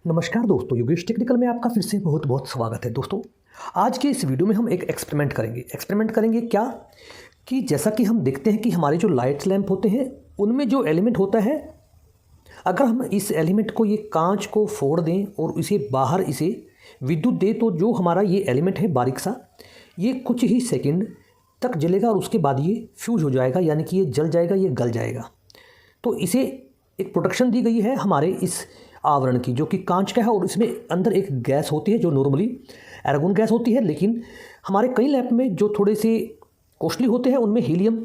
नमस्कार दोस्तों, योगेश टेक्निकल में आपका फिर से बहुत बहुत स्वागत है। दोस्तों आज के इस वीडियो में हम एक एक्सपेरिमेंट करेंगे क्या कि जैसा कि हम देखते हैं कि हमारे जो लाइट्स लैंप होते हैं उनमें जो एलिमेंट होता है, अगर हम इस एलिमेंट को, ये कांच को फोड़ दें और इसे बाहर इसे विद्युत दें तो जो हमारा ये एलिमेंट है बारीक सा, ये कुछ ही सेकंड तक जलेगा और उसके बाद ये फ्यूज हो जाएगा, यानी कि ये जल जाएगा, ये गल जाएगा। तो इसे एक प्रोटेक्शन दी गई है हमारे इस आवरण की, जो कि कांच का है और इसमें अंदर एक गैस होती है जो नॉर्मली एरागोन गैस होती है, लेकिन हमारे कई लैब में जो थोड़े से कॉस्टली होते हैं उनमें हीलियम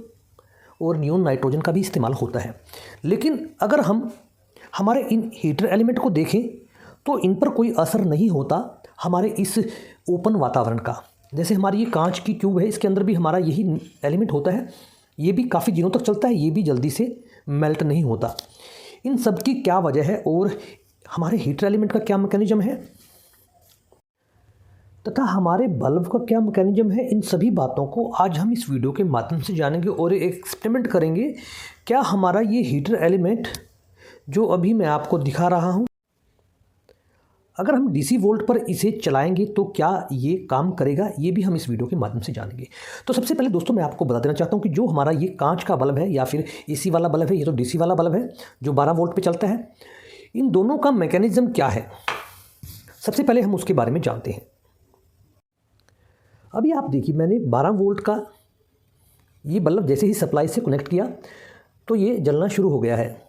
और नियोन नाइट्रोजन का भी इस्तेमाल होता है। लेकिन अगर हम हमारे इन हीटर एलिमेंट को देखें तो इन पर कोई असर नहीं होता हमारे इस ओपन वातावरण का। जैसे हमारी ये कांच की ट्यूब है, इसके अंदर भी हमारा यही एलिमेंट होता है, ये भी काफ़ी दिनों तक चलता है, ये भी जल्दी से मेल्ट नहीं होता। इन सब की क्या वजह है और हमारे हीटर एलिमेंट का क्या मैकेनिज्म है तथा हमारे बल्ब का क्या मैकेनिज्म है, इन सभी बातों को आज हम इस वीडियो के माध्यम से जानेंगे और एक एक्सपेरिमेंट करेंगे। क्या हमारा ये हीटर एलिमेंट जो अभी मैं आपको दिखा रहा हूँ, अगर हम डीसी वोल्ट पर इसे चलाएंगे तो क्या ये काम करेगा, ये भी हम इस वीडियो के माध्यम से जानेंगे। तो सबसे पहले दोस्तों मैं आपको बता देना चाहता हूँ कि जो हमारा ये कांच का बल्ब है या फिर एसी वाला बल्ब है, ये तो डीसी वाला बल्ब है जो 12 वोल्ट पे चलता है, इन दोनों का मैकेनिज्म क्या है सबसे पहले हम उसके बारे में जानते हैं। अभी आप देखिए, मैंने 12 वोल्ट का ये बल्ब जैसे ही सप्लाई से कनेक्ट किया तो ये जलना शुरू हो गया है,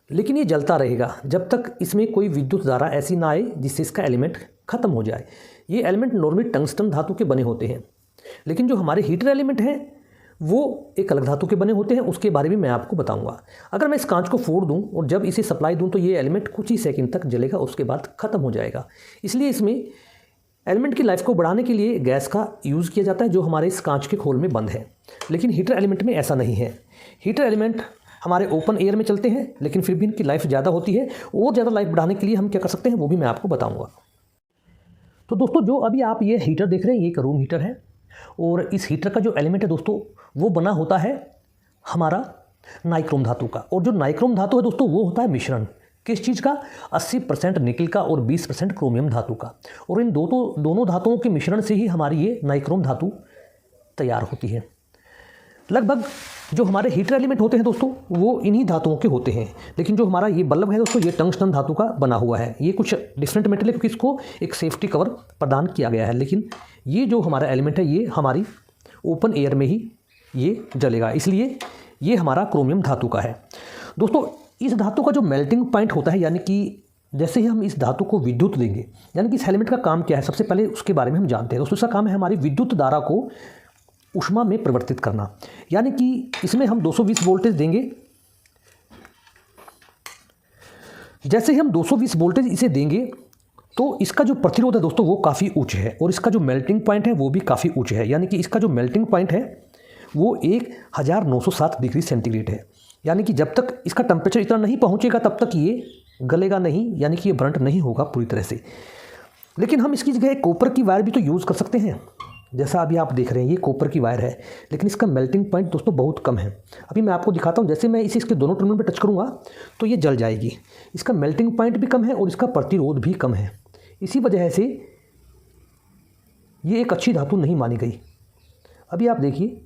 लेकिन ये जलता रहेगा जब तक इसमें कोई विद्युत धारा ऐसी ना आए जिससे इसका एलिमेंट ख़त्म हो जाए। ये एलिमेंट नॉर्मली टंगस्टन धातु के बने होते हैं, लेकिन जो हमारे हीटर एलिमेंट हैं वो एक अलग धातु के बने होते हैं, उसके बारे में मैं आपको बताऊंगा। अगर मैं इस कांच को फोड़ दूं और जब इसे सप्लाई दूं तो ये एलिमेंट कुछ ही सेकंड तक जलेगा, उसके बाद ख़त्म हो जाएगा। इसलिए इसमें एलिमेंट की लाइफ को बढ़ाने के लिए गैस का यूज़ किया जाता है जो हमारे इस कांच के खोल में बंद है, लेकिन हीटर एलिमेंट में ऐसा नहीं है। हीटर एलिमेंट हमारे ओपन एयर में चलते हैं, लेकिन फिर भी इनकी लाइफ ज़्यादा होती है और ज़्यादा लाइफ बढ़ाने के लिए हम क्या कर सकते हैं वो भी मैं आपको बताऊँगा। तो दोस्तों जो अभी आप ये हीटर देख रहे हैं, ये एक रूम हीटर है और इस हीटर का जो एलिमेंट है दोस्तों वो बना होता है हमारा नाइक्रोम धातु का, और जो नाइक्रोम धातु है दोस्तों वो होता है मिश्रण किस चीज़ का, 80% निकल का और 20% क्रोमियम धातु का, और इन दोनों धातुओं के मिश्रण से ही हमारी ये नाइक्रोम धातु तैयार होती है। लगभग जो हमारे हीटर एलिमेंट होते हैं दोस्तों वो इन्हीं धातुओं के होते हैं, लेकिन जो हमारा ये बल्ब है दोस्तों ये टंगस्टन धातु का बना हुआ है। ये कुछ डिफरेंट मेटल है क्योंकि इसको एक सेफ्टी कवर प्रदान किया गया है, लेकिन ये जो हमारा एलिमेंट है ये हमारी ओपन एयर में ही ये जलेगा, इसलिए ये हमारा क्रोमियम धातु का है। दोस्तों इस धातु का जो मेल्टिंग पॉइंट होता है, यानी कि जैसे ही हम इस धातु को विद्युत देंगे, यानी कि इस एलिमेंट का काम क्या है सबसे पहले उसके बारे में हम जानते हैं। दोस्तों इसका काम है हमारी विद्युत धारा को ऊष्मा में परिवर्तित करना, यानी कि इसमें हम 220 वोल्टेज देंगे। जैसे ही हम 220 वोल्टेज इसे देंगे तो इसका जो प्रतिरोध है दोस्तों वो काफ़ी उच्च है और इसका जो मेल्टिंग पॉइंट है वो भी काफ़ी उच्च है, यानी कि इसका जो मेल्टिंग पॉइंट है वो 1907 डिग्री सेंटीग्रेड है। यानी कि जब तक इसका टेम्परेचर इतना नहीं पहुंचेगा तब तक ये गलेगा नहीं, यानी कि ये बर्नट नहीं होगा पूरी तरह से। लेकिन हम इसकी जगह कॉपर की वायर भी तो यूज़ कर सकते हैं, जैसा अभी आप देख रहे हैं ये कॉपर की वायर है, लेकिन इसका मेल्टिंग पॉइंट दोस्तों बहुत कम है। अभी मैं आपको दिखाता हूँ, जैसे मैं इसे इसके दोनों टर्मिनल पर टच करूँगा तो ये जल जाएगी। इसका मेल्टिंग पॉइंट भी कम है और इसका प्रतिरोध भी कम है, इसी वजह से ये एक अच्छी धातु नहीं मानी गई। अभी आप देखिए,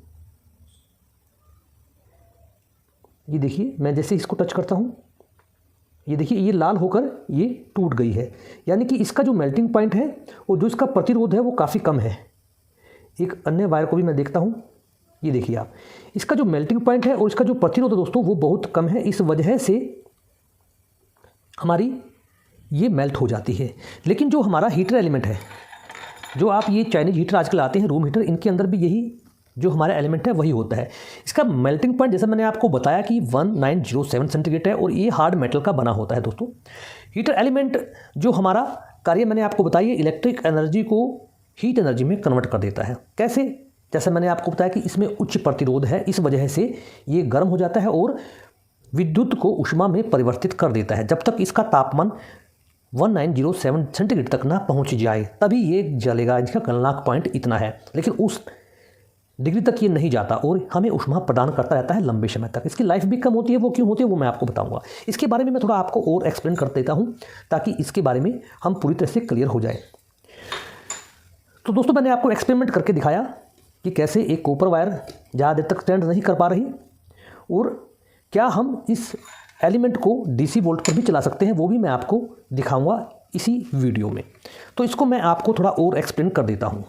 ये देखिए मैं जैसे इसको टच करता हूँ, ये देखिए ये लाल होकर ये टूट गई है, यानी कि इसका जो मेल्टिंग पॉइंट है और जो इसका प्रतिरोध है वो काफ़ी कम है। एक अन्य वायर को भी मैं देखता हूँ, ये देखिए आप, इसका जो मेल्टिंग पॉइंट है और इसका जो प्रतिरोध है दोस्तों वो बहुत कम है, इस वजह से हमारी ये मेल्ट हो जाती है। लेकिन जो हमारा हीटर एलिमेंट है, जो आप ये चाइनीज हीटर आजकल आते हैं रूम हीटर, इनके अंदर भी यही जो हमारा एलिमेंट है वही होता है। इसका मेल्टिंग पॉइंट जैसा मैंने आपको बताया कि 1907 सेंटीग्रेड है और ये हार्ड मेटल का बना होता है। दोस्तों हीटर एलिमेंट जो हमारा कार्य मैंने आपको बताया, इलेक्ट्रिक एनर्जी को हीट एनर्जी में कन्वर्ट कर देता है। कैसे? जैसे मैंने आपको बताया कि इसमें उच्च प्रतिरोध है, इस वजह से ये गर्म हो जाता है और विद्युत को ऊष्मा में परिवर्तित कर देता है। जब तक इसका तापमान 1907 सेंटीग्रेड तक ना पहुंच जाए तभी ये जलेगा, इसका गलनांक पॉइंट इतना है। लेकिन उस डिग्री तक ये नहीं जाता और हमें ऊष्मा प्रदान करता रहता है लंबे समय तक। इसकी लाइफ भी कम होती है। वो क्यों होती है वो मैं आपको बताऊंगा। इसके बारे में मैं थोड़ा आपको और एक्सप्लेन कर देता हूं ताकि इसके बारे में हम पूरी तरह से क्लियर हो जाए। तो दोस्तों मैंने आपको एक्सपेरिमेंट करके दिखाया कि कैसे एक कॉपर वायर ज़्यादा देर तक स्टैंड नहीं कर पा रही और क्या हम इस एलिमेंट को डीसी वोल्ट पर भी चला सकते हैं, वो भी मैं आपको दिखाऊंगा इसी वीडियो में। तो इसको मैं आपको थोड़ा और एक्सप्लेन कर देता हूँ।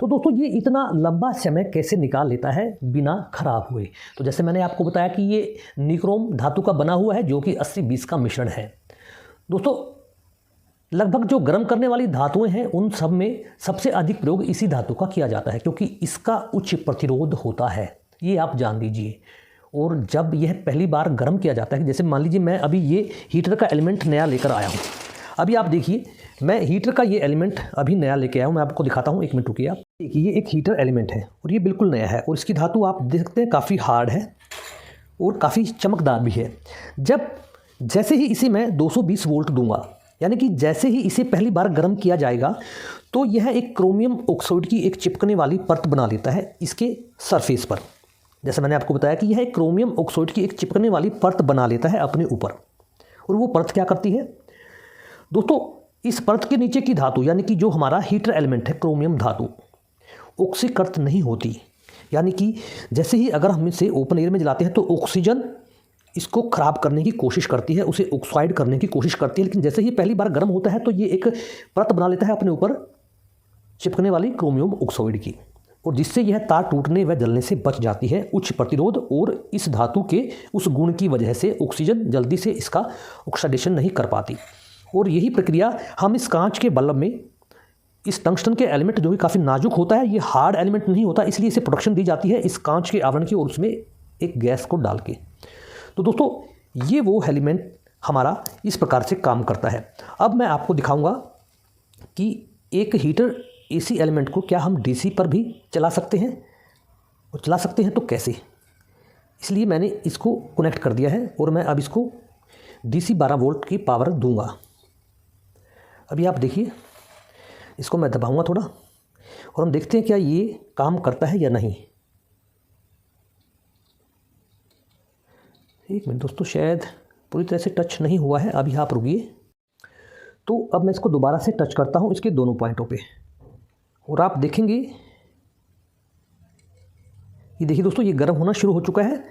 तो दोस्तों ये इतना लंबा समय कैसे निकाल लेता है बिना खराब हुए। तो जैसे मैंने आपको बताया कि ये निक्रोम धातु का बना हुआ है जो कि 80-20 का मिश्रण है। दोस्तों लगभग जो गर्म करने वाली धातुएं हैं उन सब में सबसे अधिक प्रयोग इसी धातु का किया जाता है क्योंकि इसका उच्च प्रतिरोध होता है, ये आप जान लीजिए। और जब यह पहली बार गर्म किया जाता है, जैसे मान लीजिए मैं अभी ये हीटर का एलिमेंट नया लेकर आया हूँ। अभी आप देखिए मैं हीटर का ये एलिमेंट अभी नया लेके आया हूँ, मैं आपको दिखाता हूँ। 1 मिनट रुकिए आप। देखिए ये एक हीटर एलिमेंट है और ये बिल्कुल नया है और इसकी धातु आप देख सकते हैं काफ़ी हार्ड है और काफ़ी चमकदार भी है। जैसे ही इसे मैं 220 वोल्ट दूंगा, यानी कि जैसे ही इसे पहली बार गर्म किया जाएगा तो यह एक क्रोमियम ऑक्साइड की एक चिपकने वाली परत बना लेता है इसके सरफेस पर। जैसे मैंने आपको बताया कि यह एक क्रोमियम ऑक्साइड की एक चिपकने वाली परत बना लेता है अपने ऊपर। और वो परत क्या करती है दोस्तों, इस परत के नीचे की धातु यानी कि जो हमारा हीटर एलिमेंट है क्रोमियम धातु ऑक्सीकृत नहीं होती। यानी कि जैसे ही अगर हम इसे ओपन एयर में जलाते हैं तो ऑक्सीजन इसको ख़राब करने की कोशिश करती है, उसे ऑक्साइड करने की कोशिश करती है। लेकिन जैसे ही पहली बार गर्म होता है तो ये एक परत बना लेता है अपने ऊपर चिपकने वाली क्रोमियम ऑक्साइड की, और जिससे यह तार टूटने व जलने से बच जाती है। उच्च प्रतिरोध और इस धातु के उस गुण की वजह से ऑक्सीजन जल्दी से इसका ऑक्सीडेशन नहीं कर पाती। और यही प्रक्रिया हम इस कांच के बल्ब में इस टंगस्टन के एलिमेंट जो कि काफ़ी नाजुक होता है, ये हार्ड एलिमेंट नहीं होता, इसलिए इसे प्रोटेक्शन दी जाती है इस कांच के आवरण की और उसमें एक गैस को डाल के। तो दोस्तों ये वो एलिमेंट हमारा इस प्रकार से काम करता है। अब मैं आपको दिखाऊंगा कि एक हीटर एसी एलिमेंट को क्या हम डीसी पर भी चला सकते हैं, और चला सकते हैं तो कैसे। इसलिए मैंने इसको कनेक्ट कर दिया है और मैं अब इसको डीसी 12 वोल्ट की पावर दूंगा। अभी आप देखिए इसको मैं दबाऊंगा थोड़ा और हम देखते हैं क्या ये काम करता है या नहीं। 1 मिनट दोस्तों, शायद पूरी तरह से टच नहीं हुआ है। अभी आप रुकिए। तो अब मैं इसको दोबारा से टच करता हूँ इसके दोनों पॉइंटों पे और आप देखेंगे ये देखिए दोस्तों ये गर्म होना शुरू हो चुका है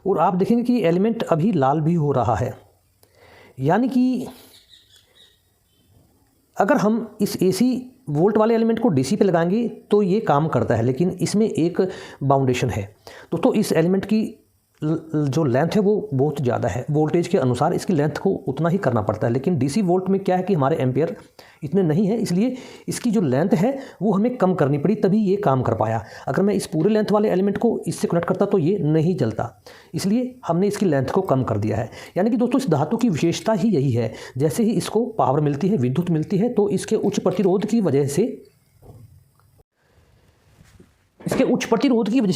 और आप देखेंगे कि एलिमेंट अभी लाल भी हो रहा है। यानी कि अगर हम इस एसी वोल्ट वाले एलिमेंट को डीसी पे लगाएंगे तो ये काम करता है, लेकिन इसमें एक बाउंडेशन है दोस्तों। इस एलिमेंट की जो लेंथ है वो बहुत ज़्यादा है, वोल्टेज के अनुसार इसकी लेंथ को उतना ही करना पड़ता है। लेकिन डीसी वोल्ट में क्या है कि हमारे एम्पियर इतने नहीं है, इसलिए इसकी जो लेंथ है वो हमें कम करनी पड़ी, तभी ये काम कर पाया। अगर मैं इस पूरे लेंथ वाले एलिमेंट को इससे कनेक्ट करता तो ये नहीं जलता, इसलिए हमने इसकी लेंथ को कम कर दिया है। यानी कि दोस्तों इस धातु की विशेषता ही यही है, जैसे ही इसको पावर मिलती है, विद्युत मिलती है, तो इसके उच्च प्रतिरोध की वजह से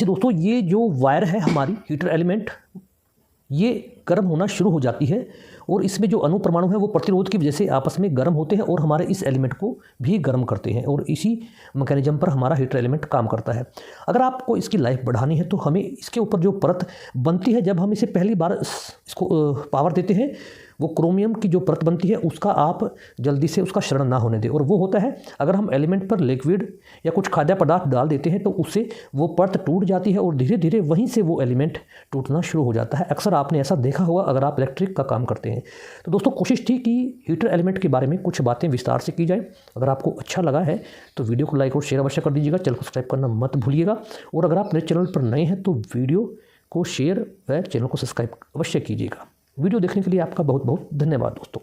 दोस्तों ये जो वायर है हमारी हीटर एलिमेंट ये गर्म होना शुरू हो जाती है और इसमें जो अणु परमाणु है वो प्रतिरोध की वजह से आपस में गर्म होते हैं और हमारे इस एलिमेंट को भी गर्म करते हैं और इसी मैकेनिज्म पर हमारा हीटर एलिमेंट काम करता है। अगर आपको इसकी लाइफ बढ़ानी है तो हमें इसके ऊपर जो परत बनती है जब हम इसे पहली बार इसको पावर देते हैं, वो क्रोमियम की जो परत बनती है उसका आप जल्दी से उसका क्षरण ना होने दें। और वो होता है अगर हम एलिमेंट पर लिक्विड या कुछ खाद्य पदार्थ डाल देते हैं तो उससे वो परत टूट जाती है और धीरे धीरे वहीं से वो एलिमेंट टूटना शुरू हो जाता है। अक्सर आपने ऐसा देखा होगा अगर आप इलेक्ट्रिक का काम करते हैं। तो दोस्तों कोशिश थी कि हीटर एलिमेंट के बारे में कुछ बातें विस्तार से की जाए। अगर आपको अच्छा लगा है तो वीडियो को लाइक और शेयर अवश्य कर दीजिएगा। चैनल को सब्सक्राइब करना मत भूलिएगा और अगर आप मेरे चैनल पर नए हैं तो वीडियो को शेयर व चैनल को सब्सक्राइब अवश्य कीजिएगा। वीडियो देखने के लिए आपका बहुत बहुत धन्यवाद दोस्तों।